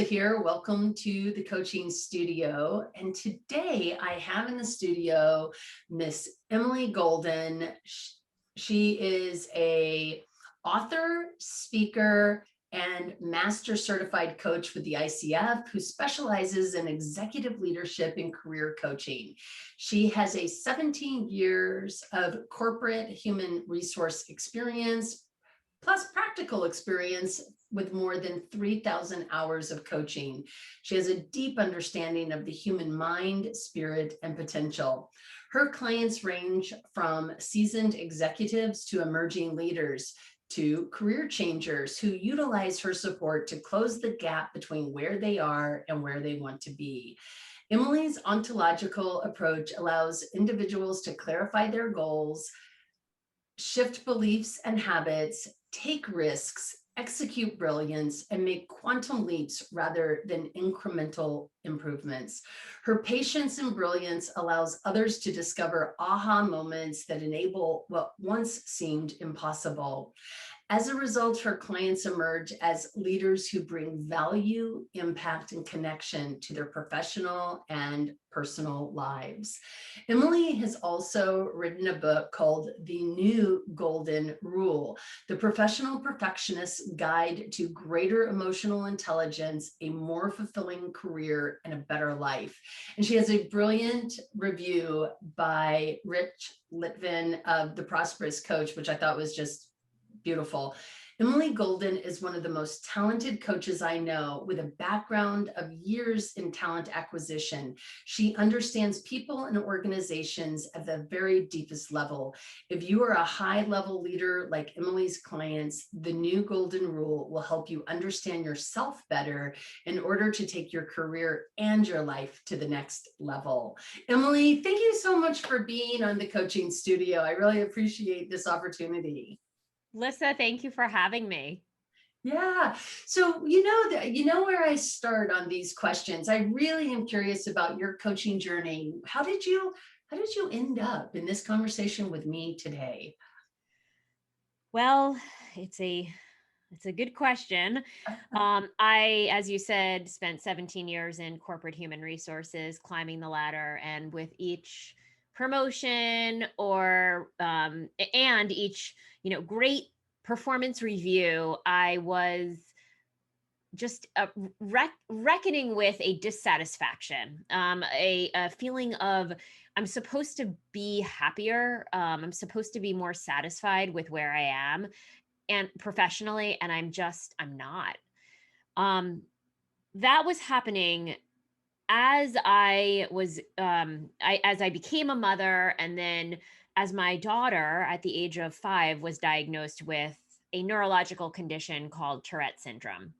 Lyssa here. Welcome to the coaching studio. And today I have in the studio Miss Emily Golden. She is a author, speaker, and master certified coach with the ICF who specializes in executive leadership and career coaching. She has a 17 years of corporate human resource experience, plus practical experience with more than 3,000 hours of coaching. She has a deep understanding of the human mind, spirit, and potential. Her clients range from seasoned executives to emerging leaders to career changers who utilize her support to close the gap between where they are and where they want to be. Emily's ontological approach allows individuals to clarify their goals, shift beliefs and habits, take risks, execute brilliance, and make quantum leaps rather than incremental improvements. Her patience and brilliance allows others to discover aha moments that enable what once seemed impossible. As a result, her clients emerge as leaders who bring value, impact, and connection to their professional and personal lives. Emily has also written a book called The New Golden Rule, The Professional Perfectionist's Guide to Greater Emotional Intelligence, a More Fulfilling Career, and a Better Life. And she has a brilliant review by Rich Litvin of The Prosperous Coach, which I thought was just beautiful. Emily Golden is one of the most talented coaches I know, with a background of years in talent acquisition. She understands people and organizations at the very deepest level. If you are a high-level leader like Emily's clients, the New Golden Rule will help you understand yourself better in order to take your career and your life to the next level. Emily, thank you so much for being on the coaching studio. I really appreciate this opportunity. Lyssa, thank you for having me. Yeah. So, you know where I start on these questions. I really am curious about your coaching journey. How did you end up in this conversation with me today? Well, it's a good question. I, as you said, spent 17 years in corporate human resources, climbing the ladder, and with each promotion and each great performance review, I was just reckoning with a dissatisfaction, a feeling of I'm supposed to be happier. I'm supposed to be more satisfied with where I am and professionally, and I'm not. That was happening as as I became a mother, and then as my daughter at the age of 5 was diagnosed with a neurological condition called Tourette syndrome.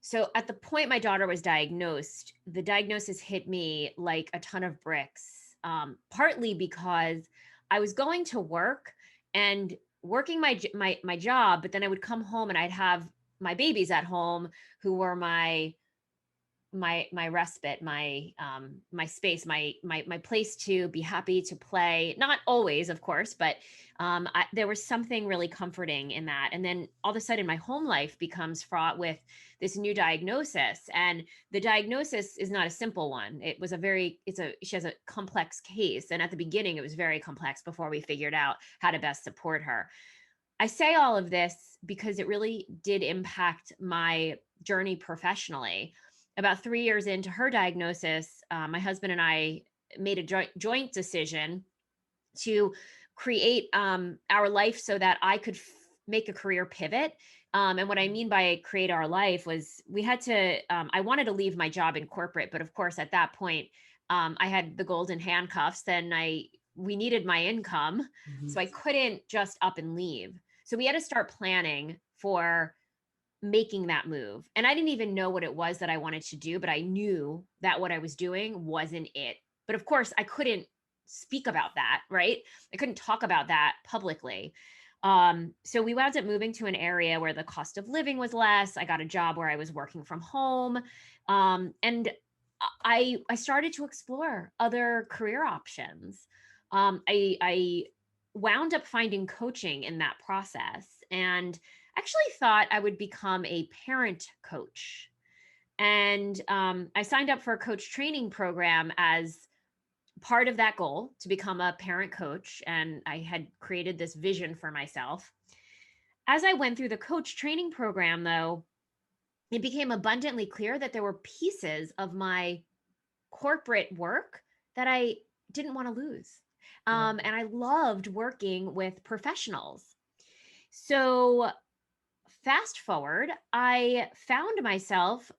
So at the point my daughter was diagnosed, the diagnosis hit me like a ton of bricks, partly because I was going to work and working my job, but then I would come home and I'd have my babies at home who were my respite, my space, my place to be happy, to play. Not always, of course, but there was something really comforting in that. And then all of a sudden my home life becomes fraught with this new diagnosis, and the diagnosis is not a simple one. She has a complex case, and at the beginning it was very complex before we figured out how to best support her. I say all of this because it really did impact my journey professionally. About 3 years into her diagnosis, my husband and I made a joint decision to create our life so that I could make a career pivot. And what I mean by create our life was we had to, I wanted to leave my job in corporate, but of course at that point, I had the golden handcuffs and we needed my income. Mm-hmm. So I couldn't just up and leave. So we had to start planning for making that move. And I didn't even know what it was that I wanted to do, but I knew that what I was doing wasn't it. But of course, I couldn't speak about that, right? I couldn't talk about that publicly. So we wound up moving to an area where the cost of living was less. I got a job where I was working from home. And I started to explore other career options. I wound up finding coaching in that process, and actually thought I would become a parent coach And I signed up for a coach training program as part of that goal to become a parent coach. And I had created this vision for myself. As I went through the coach training program, though, it became abundantly clear that there were pieces of my corporate work that I didn't want to lose. Yeah. And I loved working with professionals. So fast forward, I found myself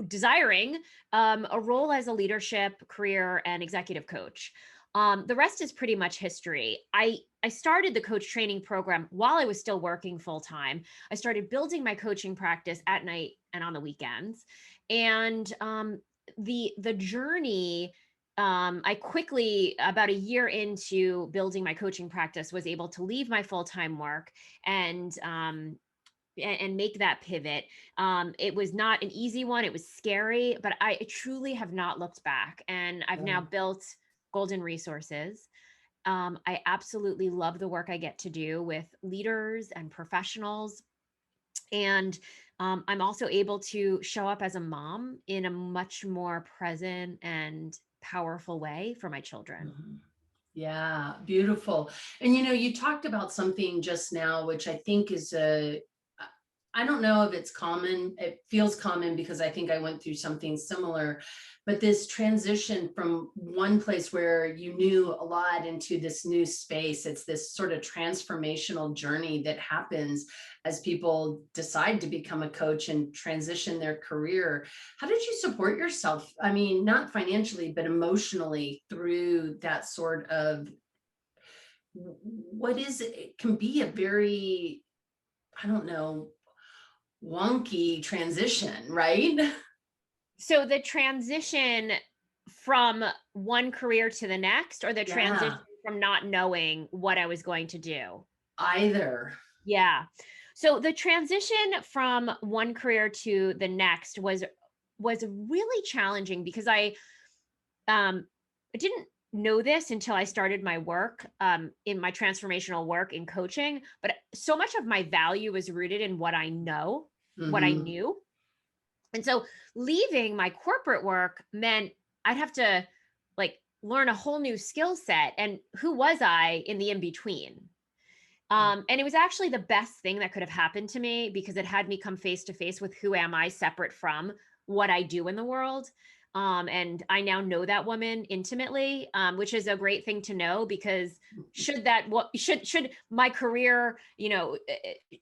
desiring a role as a leadership, career, and executive coach. The rest is pretty much history. I started the coach training program while I was still working full time. I started building my coaching practice at night and on the weekends, and the journey. I quickly, about a year into building my coaching practice, was able to leave my full time work and make that pivot. It was not an easy one. It was scary, but I truly have not looked back. And I've now built Golden Resources. I absolutely love the work I get to do with leaders and professionals. And I'm also able to show up as a mom in a much more present and powerful way for my children. Mhm. Yeah, beautiful. And you talked about something just now, which I think is I don't know if it's common. It feels common because I think I went through something similar, but this transition from one place where you knew a lot into this new space, it's this sort of transformational journey that happens as people decide to become a coach and transition their career. How did you support yourself? I mean, not financially, but emotionally through that sort of what is it? It can be a very, I don't know, wonky transition, right? So the transition from one career to the next, or the transition Yeah, from not knowing what I was going to do? either. Yeah. So the transition from one career to the next was really challenging because I didn't know this until I started my work in my transformational work in coaching, but so much of my value is rooted in what I know, what I Hmm. knew. And so leaving my corporate work meant I'd have to like learn a whole new skill set. And who was I in the in between? And it was actually the best thing that could have happened to me because it had me come face to face with who am I separate from what I do in the world. And I now know that woman intimately, which is a great thing to know because should my career,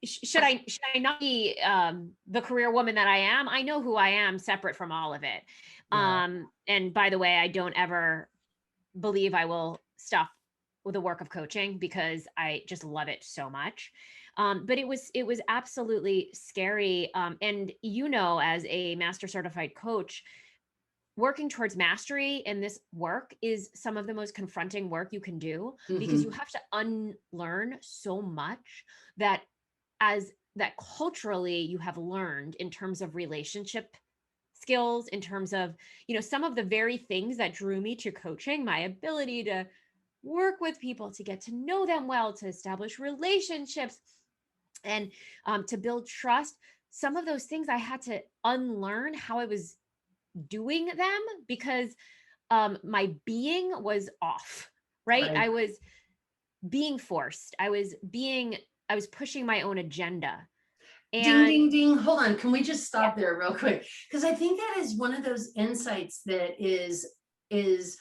should I not be the career woman that I am? I know who I am separate from all of it. Yeah. And by the way, I don't ever believe I will stop with the work of coaching because I just love it so much. But it was absolutely scary. And as a master certified coach, working towards mastery in this work is some of the most confronting work you can do because you Hmm. have to unlearn so much that as that culturally you have learned in terms of relationship skills, in terms of some of the very things that drew me to coaching, my ability to work with people, to get to know them well, to establish relationships, and to build trust. Some of those things I had to unlearn how I was doing them because my being was off, right? Right. I was being forced. I was pushing my own agenda. Ding, And ding, ding. Hold on. Can we just yeah, stop there real quick? Because I think that is one of those insights that is is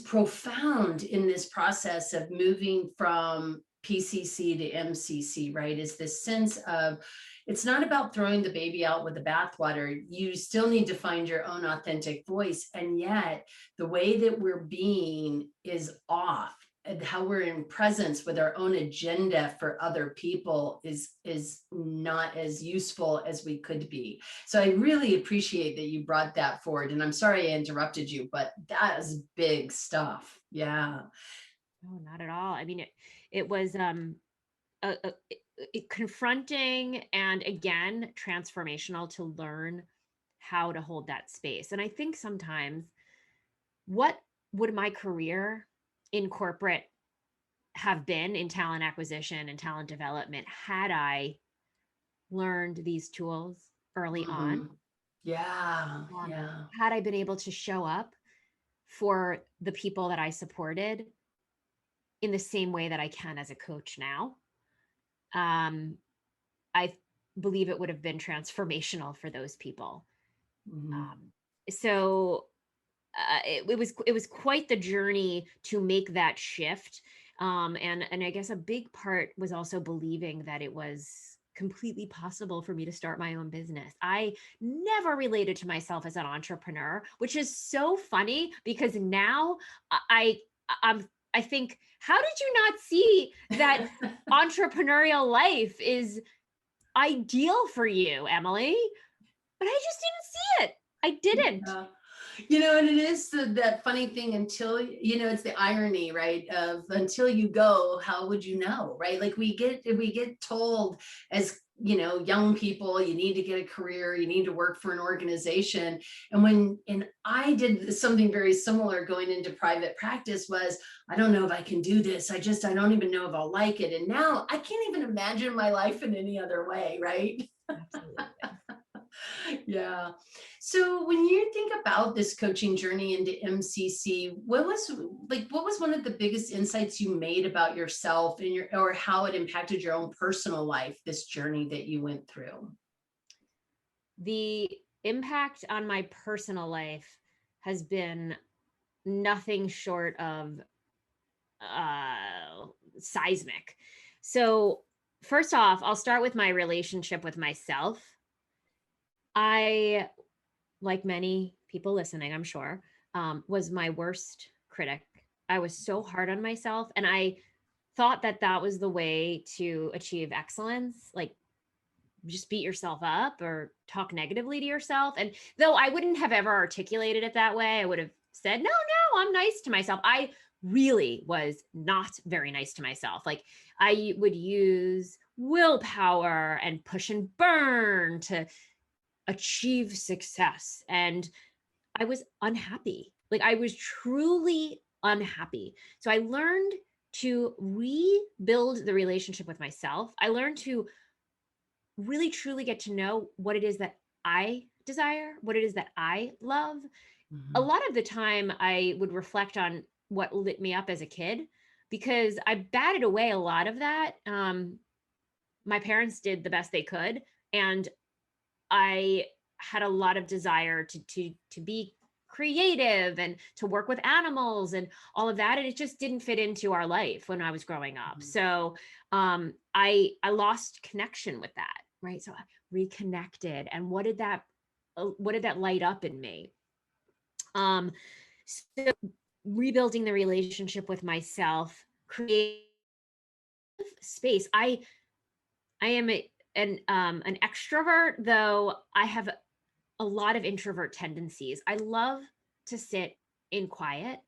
profound in this process of moving from PCC to MCC, right? Is this sense of it's not about throwing the baby out with the bathwater. You still need to find your own authentic voice. And yet, the way that we're being is off. And how we're in presence with our own agenda for other people is not as useful as we could be. So I really appreciate that you brought that forward. And I'm sorry I interrupted you, but that is big stuff. Yeah. no, not at all. I mean, it was confronting and again transformational to learn how to hold that space. And I think sometimes, what would my career in corporate have been in talent acquisition and talent development had I learned these tools? early on. Mhm. Yeah. Um, Yeah. had I been able to show up for the people that I supported in the same way that I can as a coach now, um, I believe it would have been transformational for those people. Mhm. Um, so it was quite the journey to make that shift. And I guess a big part was also believing that it was completely possible for me to start my own business. I never related to myself as an entrepreneur, which is so funny because now I I'm I think, how did you not see that entrepreneurial life is ideal for you, Emily? But I just didn't see it. I didn't. Yeah. And it is that funny thing until, it's the irony, right? Of until you go, how would you know, right? Like we get told as, young people, you need to get a career, you need to work for an organization. And I did something very similar going into private practice was, I don't know if I can do this. I don't even know if I'll like it. And now I can't even imagine my life in any other way, right? Absolutely. Yeah. So when you think about this coaching journey into MCC, what was one of the biggest insights you made about yourself and or how it impacted your own personal life, this journey that you went through? The impact on my personal life has been nothing short of seismic. So, first off, I'll start with my relationship with myself. I, like many people listening, I'm sure, was my worst critic. I was so hard on myself, and I thought that that was the way to achieve excellence. Like, just beat yourself up or talk negatively to yourself. And though I wouldn't have ever articulated it that way, I would have said, no, I'm nice to myself. I really was not very nice to myself. Like, I would use willpower and push and burn to achieve success. And I was unhappy. Like, I was truly unhappy. So I learned to rebuild the relationship with myself. I learned to really truly get to know what it is that I desire, what it is that I love. A Mhm. lot of the time, I would reflect on what lit me up as a kid because I batted away a lot of that. My parents did the best they could, and I had a lot of desire to be creative and to work with animals and all of that, and it just didn't fit into our life when I was growing up. Mhm. So I lost connection with that, right? So I reconnected, and what did that light up in me? um so rebuilding the relationship with myself, create space. I am an extrovert, though I have a lot of introvert tendencies. I love to sit in quiet.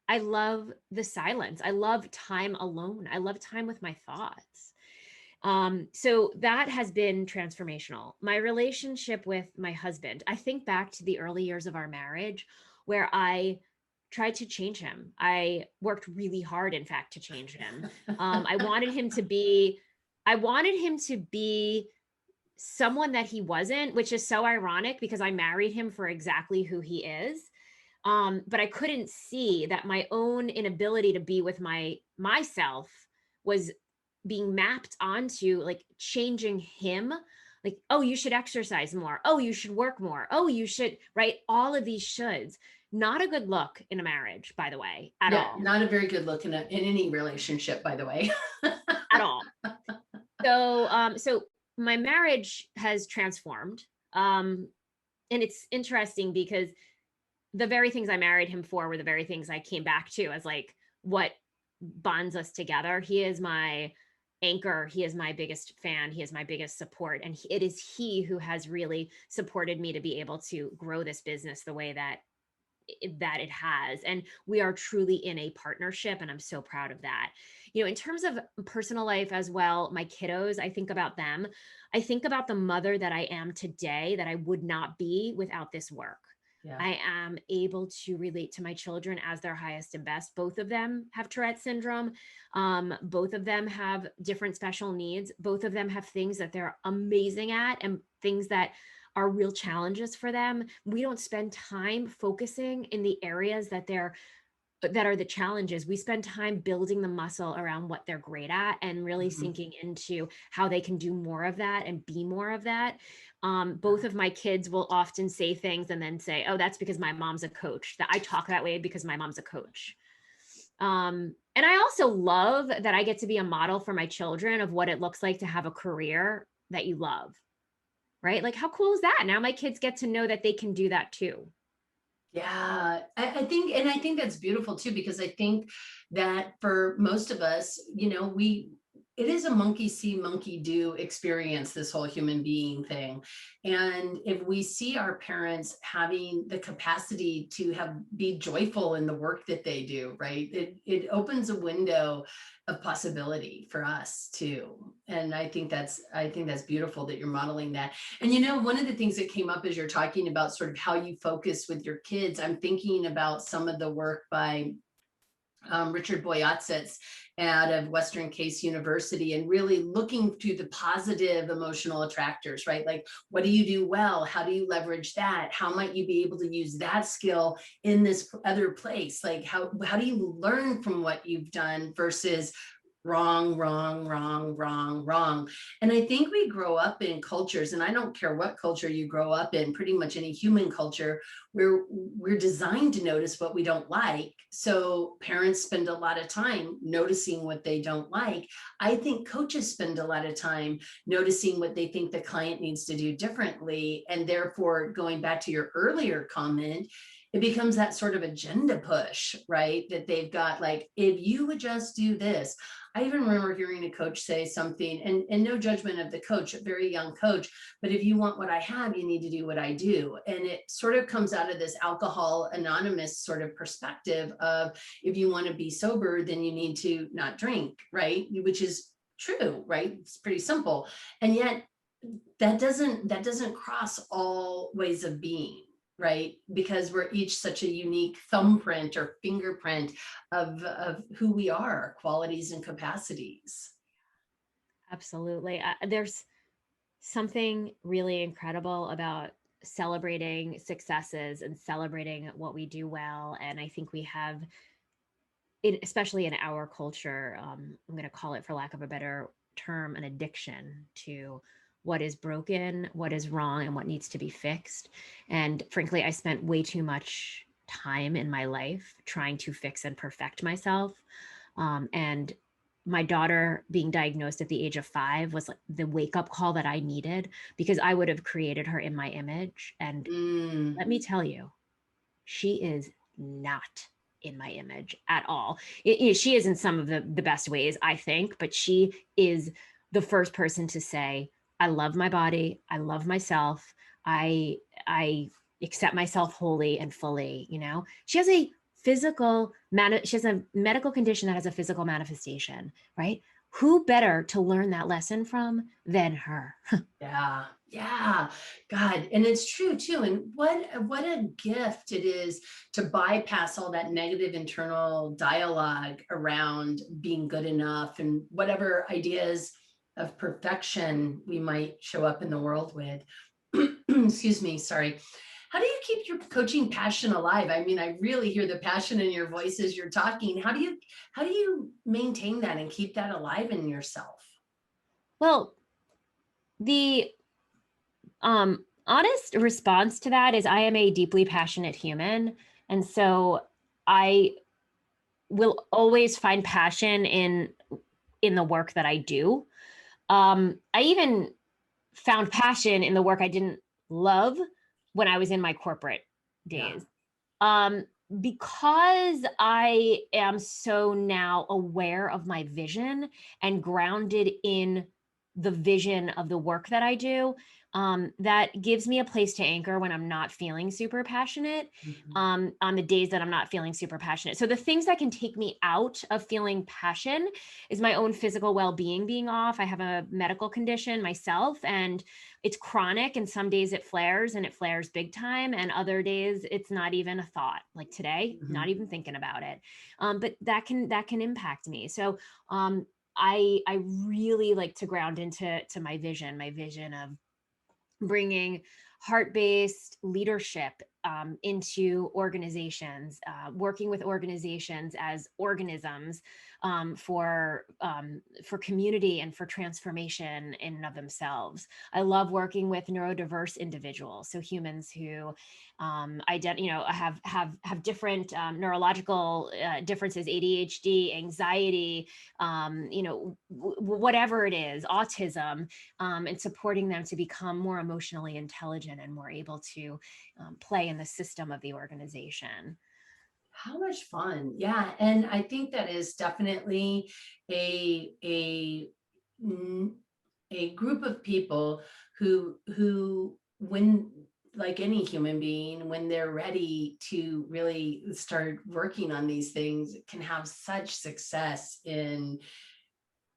I love the silence. I love time alone. I love time with my thoughts. So that has been transformational. My relationship with my husband, I think back to the early years of our marriage where I tried to change him. I worked really hard, in fact, to change him. I wanted him to be, I wanted him to be someone that he wasn't, which is so ironic because I married him for exactly who he is. But I couldn't see that my own inability to be with myself was being mapped onto like changing him. Like, oh, you should exercise more. Oh, you should work more. Oh, you should, right? All of these shoulds. Not a good look in a marriage, by the way, at Yeah, all. not a very good look in any relationship, by the way. At all. So my marriage has transformed. And it's interesting because the very things I married him for were the very things I came back to as like what bonds us together. He is my anchor. He is my biggest fan. He is my biggest support. And it is he who has really supported me to be able to grow this business the way that it has. And we are truly in a partnership, and I'm so proud of that. In terms of personal life as well, my kiddos, I think about them. I think about the mother that I am today that I would not be without this work. Yeah. I am able to relate to my children as their highest and best. Both of them have Tourette syndrome. Both of them have different special needs. Both of them have things that they're amazing at and things that are real challenges for them, we don't spend time focusing in the areas that are the challenges. We spend time building the muscle around what they're great at and really Mhm. sinking into how they can do more of that and be more of that. Both of my kids will often say things and then say, oh, that's because my mom's a coach, that I talk that way because my mom's a coach. And I also love that I get to be a model for my children of what it looks like to have a career that you love, right? Like, how cool is that? Now my kids get to know that they can do that too. Yeah, I think that's beautiful too, because I think that for most of us, it is a monkey see, monkey do experience, this whole human being thing. And if we see our parents having the capacity to be joyful in the work that they do, right? It opens a window of possibility for us too. And I think that's beautiful that you're modeling that. And one of the things that came up as you're talking about sort of how you focus with your kids, I'm thinking about some of the work by Richard Boyatzis out of Western Case University, and really looking to the positive emotional attractors, right? Like, what do you do well? How do you leverage that? How might you be able to use that skill in this other place? Like, how do you learn from what you've done versus wrong, wrong, wrong, wrong, wrong. And I think we grow up in cultures, and I don't care what culture you grow up in, pretty much any human culture, where we're designed to notice what we don't like. So parents spend a lot of time noticing what they don't like. I think coaches spend a lot of time noticing what they think the client needs to do differently. And therefore, going back to your earlier comment, it becomes that sort of agenda push, right? That they've got, like, if you would just do this. I even remember hearing a coach say something, and no judgment of the coach, a very young coach, but if you want what I have, you need to do what I do. And it sort of comes out of this Alcohol Anonymous sort of perspective of, if you want to be sober, then you need to not drink, right? Which is true, right? It's pretty simple. And yet that doesn't cross all ways of being, right? Because we're each such a unique thumbprint or fingerprint of who we are, qualities and capacities. Absolutely. There's something really incredible about celebrating successes and celebrating what we do well. And I think we have, especially in our culture, I'm going to call it, for lack of a better term, an addiction to what is broken, what is wrong, and what needs to be fixed. And frankly, I spent way too much time in my life trying to fix and perfect myself. And my daughter being diagnosed at the age of 5 was like the wake up call that I needed, because I would have created her in my image. And let me tell you, she is not in my image at all. She is in some of the best ways, I think, but she is the first person to say, I love my body. I love myself. I accept myself wholly and fully. She has a she has a medical condition that has a physical manifestation, right? Who better to learn that lesson from than her? Yeah, yeah, God, and it's true too. And what a gift it is to bypass all that negative internal dialogue around being good enough and whatever ideas of perfection we might show up in the world with. Excuse me, sorry. How do you keep your coaching passion alive? I mean, I really hear the passion in your voice as you're talking. How do you maintain that and keep that alive in yourself? Well, the honest response to that is I am a deeply passionate human. And so I will always find passion in the work that I do. I even found passion in the work I didn't love when I was in my corporate Yeah. days. Um, because I am so now aware of my vision and grounded in the vision of the work that I do, that gives me a place to anchor when I'm not feeling super passionate, Mhm. on the days that I'm not feeling super passionate. So the things that can take me out of feeling passion is my own physical well-being being off. I have a medical condition myself, and it's chronic, and some days it flares, and it flares big time, and other days it's not even a thought, like today, not Mhm. even thinking about it. But that can impact me. So I really like to ground into my vision of bringing heart-based leadership into organizations, working with organizations as organisms for community and for transformation in and of themselves. I love working with neurodiverse individuals, so humans who have different neurological differences, ADHD, anxiety, whatever it is, autism, and supporting them to become more emotionally intelligent and more able to play in the system of the organization. How much fun. Yeah. And I think that is definitely a group of people who when, like any human being, when they're ready to really start working on these things, can have such success in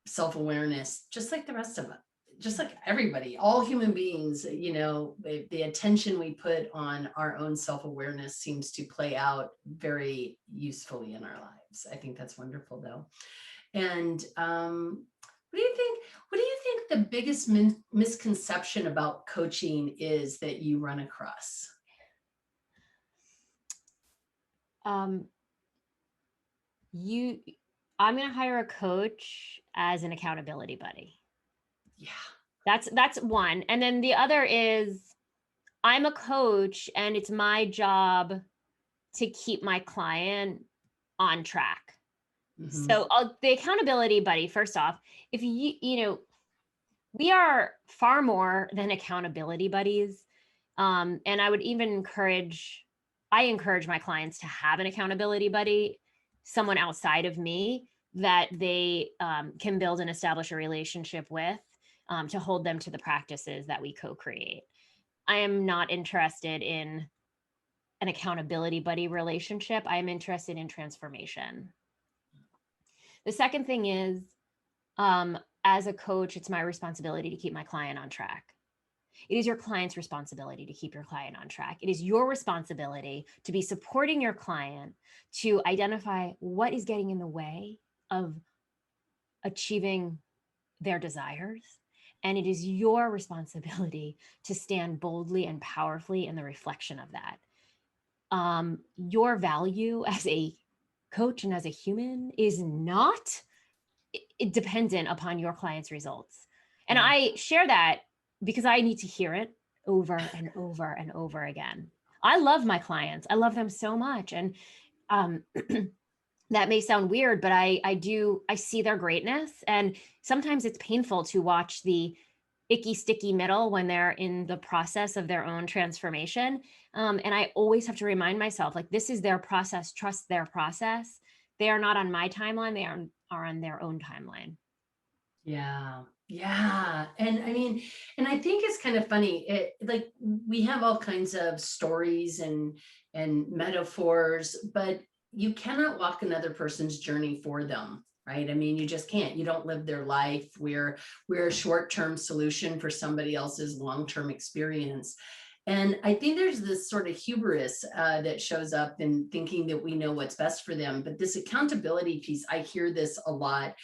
self-awareness, just like the rest of us, just like everybody, all human beings. The attention we put on our own self-awareness seems to play out very usefully in our lives. I think that's wonderful, though. And what do you think the biggest misconception about coaching is that you run across? I'm going to hire a coach as an accountability buddy. Yeah. That's one. And then the other is, I'm a coach and it's my job to keep my client on track. Mm-hmm. So the accountability buddy, first off, if we are far more than accountability buddies. And I encourage my clients to have an accountability buddy, someone outside of me that they can build and establish a relationship with, to hold them to the practices that we co-create. I am not interested in an accountability buddy relationship. I am interested in transformation. The second thing is, as a coach, it's my responsibility to keep my client on track. It is your client's responsibility to keep your client on track. It is your responsibility to be supporting your client to identify what is getting in the way of achieving their desires. And it is your responsibility to stand boldly and powerfully in the reflection of that. Your value as a coach and as a human is not dependent upon your client's results. And I share that because I need to hear it over and over and over again. I love my clients. I love them so much. And that may sound weird, but I see their greatness. And sometimes it's painful to watch the icky, sticky middle when they're in the process of their own transformation. And I always have to remind myself, like, this is their process, trust their process. They are not on my timeline. They are on their own timeline. Yeah. Yeah. And I mean, and I think it's kind of funny. Like, we have all kinds of stories and metaphors, but you cannot walk another person's journey for them, right? I mean, you just can't. You don't live their life. We're a short-term solution for somebody else's long-term experience. And I think there's this sort of hubris that shows up in thinking that we know what's best for them. But this accountability piece, I hear this a lot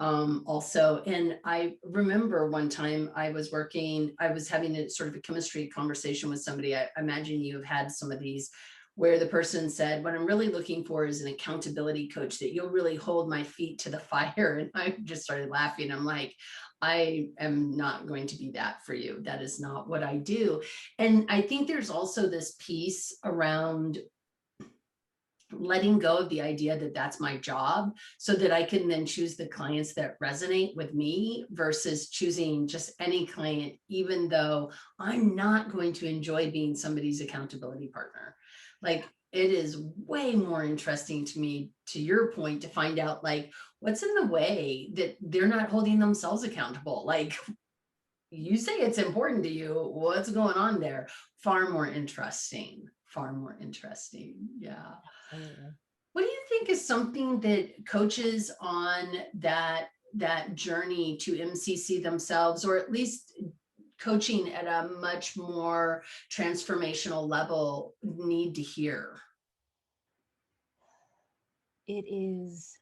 also. And I remember one time I was having a sort of a chemistry conversation with somebody. I imagine you have had some of these, where the person said, what I'm really looking for is an accountability coach that you'll really hold my feet to the fire. And I just started laughing. I'm like, I am not going to be that for you. That is not what I do. And I think there's also this piece around letting go of the idea that that's my job, so that I can then choose the clients that resonate with me versus choosing just any client, even though I'm not going to enjoy being somebody's accountability partner. Like, it is way more interesting to me, to your point, to find out, like, what's in the way that they're not holding themselves accountable. Like, you say it's important to you, what's going on there? Far more interesting. Yeah. Absolutely. What do you think is something that coaches on that journey to MCC themselves, or at least coaching at a much more transformational level, need to hear? It is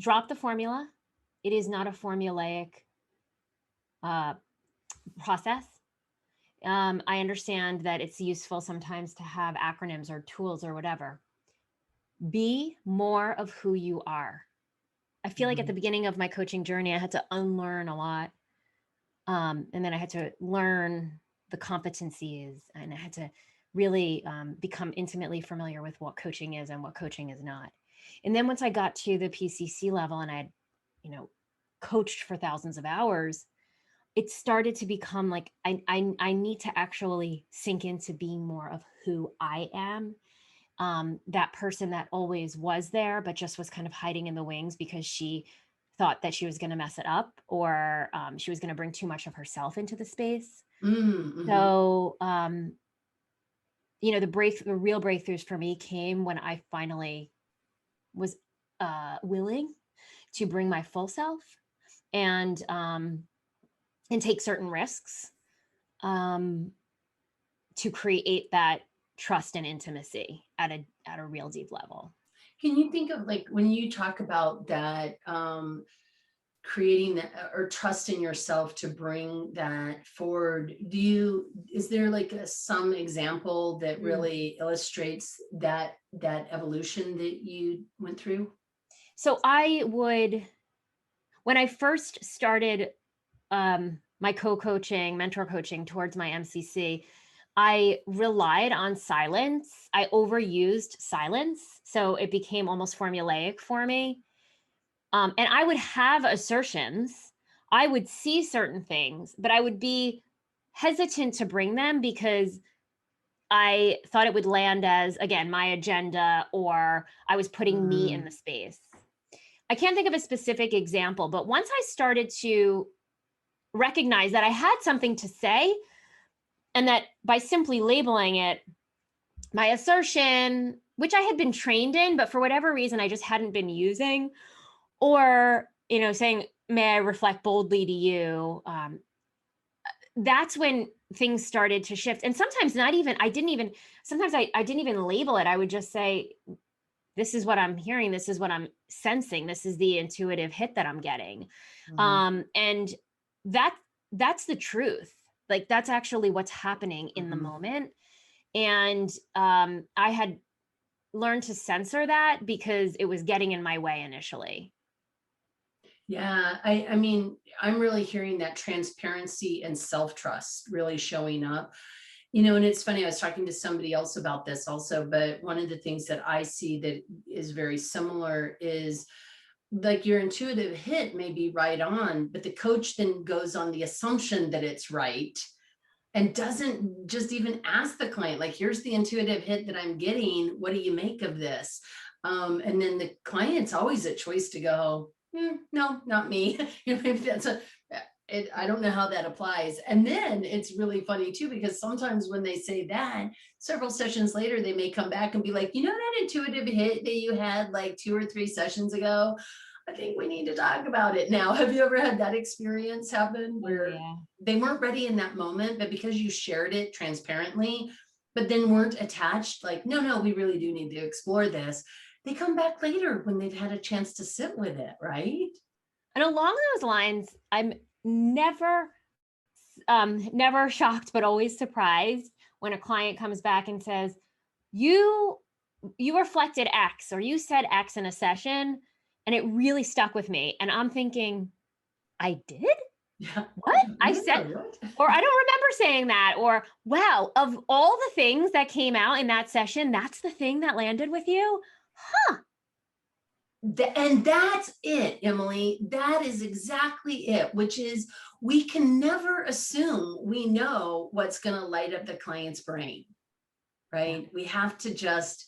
drop the formula. It is not a formulaic process. I understand that it's useful sometimes to have acronyms or tools or whatever. Be more of who you are. I feel like at the beginning of my coaching journey, I had to unlearn a lot. And then I had to learn the competencies, and I had to really become intimately familiar with what coaching is and what coaching is not. And then once I got to the PCC level and I had, coached for thousands of hours, it started to become like, I need to actually sink into being more of who I am. That person that always was there, but just was kind of hiding in the wings because she thought that she was going to mess it up, or she was going to bring too much of herself into the space. So, the real breakthroughs for me came when I finally was willing to bring my full self and take certain risks to create that trust and intimacy at a real deep level. Can you think of, like, when you talk about that, creating that or trusting yourself to bring that forward, is there like some example that really illustrates that evolution that you went through? So when I first started my co-coaching, mentor coaching towards my MCC, I relied on silence. I overused silence. So it became almost formulaic for me. And I would have assertions. I would see certain things, but I would be hesitant to bring them because I thought it would land as, again, my agenda, or I was putting me in the space. I can't think of a specific example, but once I started to recognize that I had something to say, and that by simply labeling it my assertion, which I had been trained in, but for whatever reason, I just hadn't been using, or, saying, may I reflect boldly to you? That's when things started to shift. And sometimes I didn't even label it. I would just say, this is what I'm hearing. This is what I'm sensing. This is the intuitive hit that I'm getting. And that's the truth. Like, that's actually what's happening in the moment. And I had learned to censor that because it was getting in my way initially. Yeah, I mean, I'm really hearing that transparency and self-trust really showing up. And it's funny, I was talking to somebody else about this also, but one of the things that I see that is very similar is, like, your intuitive hit may be right on, but the coach then goes on the assumption that it's right and doesn't just even ask the client, like, here's the intuitive hit that I'm getting. What do you make of this? And then the client's always a choice to go, no, not me. Maybe that's I don't know how that applies. And then it's really funny too, because sometimes when they say that, several sessions later, they may come back and be like, that intuitive hit that you had like 2 or 3 sessions ago, I think we need to talk about it now. Have you ever had that experience happen where they weren't ready in that moment, but because you shared it transparently, but then weren't attached, like, no, we really do need to explore this, they come back later when they've had a chance to sit with it, right? And along those lines, I'm never shocked, but always surprised when a client comes back and says, you reflected X, or you said X in a session, and it really stuck with me. And I'm thinking, I did? Yeah. What? I said, or I don't remember saying that, or, wow, of all the things that came out in that session, that's the thing that landed with you? Huh. And that's it, Emily. That is exactly it, which is, we can never assume we know what's going to light up the client's brain, right? We have to just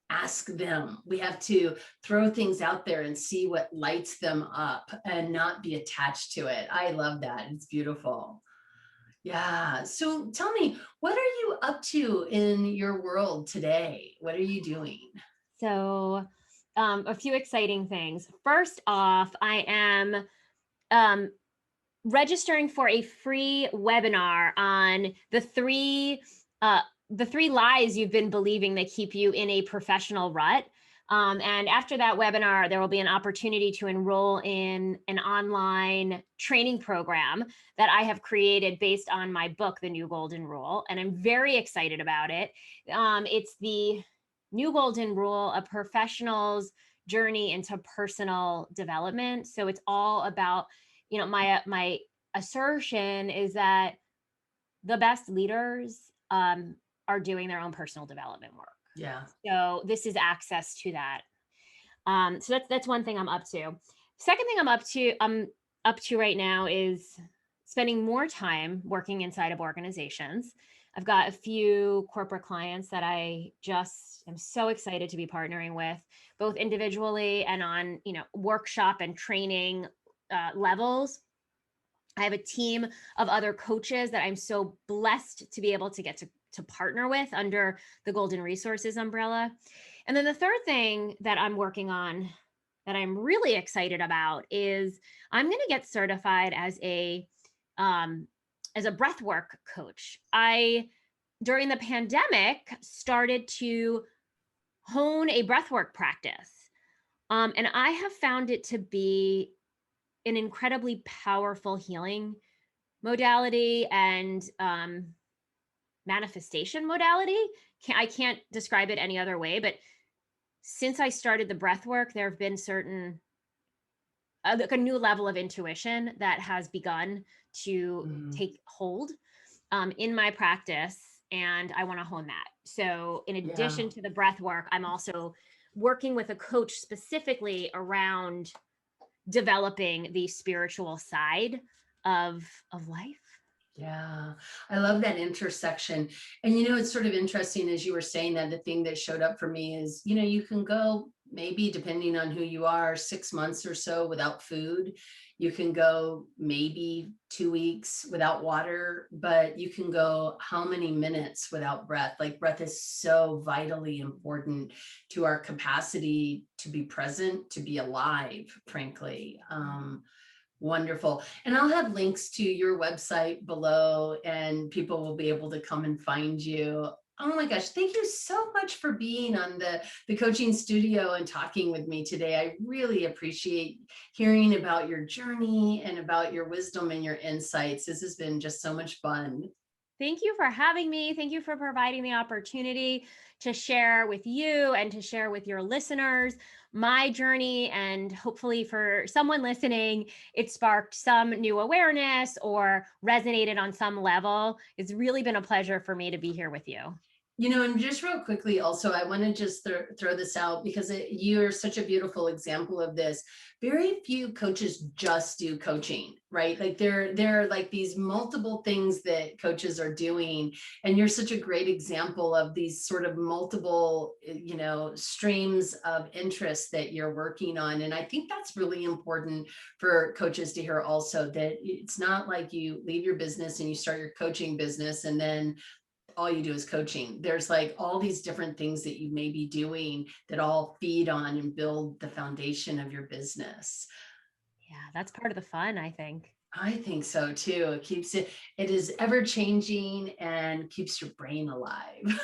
ask them. We have to throw things out there and see what lights them up and not be attached to it. I love that. It's beautiful. Yeah. So tell me, what are you up to in your world today? What are you doing? So, a few exciting things. First off, I am registering for a free webinar on the three lies you've been believing that keep you in a professional rut. And after that webinar, there will be an opportunity to enroll in an online training program that I have created based on my book, The New Golden Rule. And I'm very excited about it. It's the New Golden Rule, a professional's journey into personal development. So it's all about, my assertion is that the best leaders are doing their own personal development work. Yeah. So this is access to that. So that's one thing I'm up to. Second thing I'm up to right now is spending more time working inside of organizations. I've got a few corporate clients that I just am so excited to be partnering with, both individually and on, workshop and training levels. I have a team of other coaches that I'm so blessed to be able to get to partner with under the Golden Resources umbrella. And then the third thing that I'm working on that I'm really excited about is I'm going to get certified as a breathwork coach. I, during the pandemic, started to hone a breathwork practice. And I have found it to be an incredibly powerful healing modality and manifestation modality. I can't describe it any other way, but since I started the breath work, there have been certain like a new level of intuition that has begun to take hold in my practice, and I want to hone that. So in addition to the breath work, I'm also working with a coach specifically around developing the spiritual side of life. Yeah, I love that intersection. And, it's sort of interesting as you were saying that the thing that showed up for me is, you can go maybe depending on who you are, 6 months or so without food. You can go maybe 2 weeks without water, but you can go how many minutes without breath? Like breath is so vitally important to our capacity to be present, to be alive, frankly. Wonderful. And I'll have links to your website below and people will be able to come and find you. Oh my gosh, thank you so much for being on the coaching studio and talking with me today. I really appreciate hearing about your journey and about your wisdom and your insights. This has been just so much fun. Thank you for having me. Thank you for providing the opportunity to share with you and to share with your listeners my journey. And hopefully for someone listening, it sparked some new awareness or resonated on some level. It's really been a pleasure for me to be here with you. And just real quickly, also, I want to just throw this out because you're such a beautiful example of this. Very few coaches just do coaching, right? Like there are like these multiple things that coaches are doing. And you're such a great example of these sort of multiple, streams of interest that you're working on. And I think that's really important for coaches to hear also, that it's not like you leave your business and you start your coaching business and then all you do is coaching. There's like all these different things that you may be doing that all feed on and build the foundation of your business. Yeah, that's part of the fun, I think. I think so too. It is ever changing and keeps your brain alive.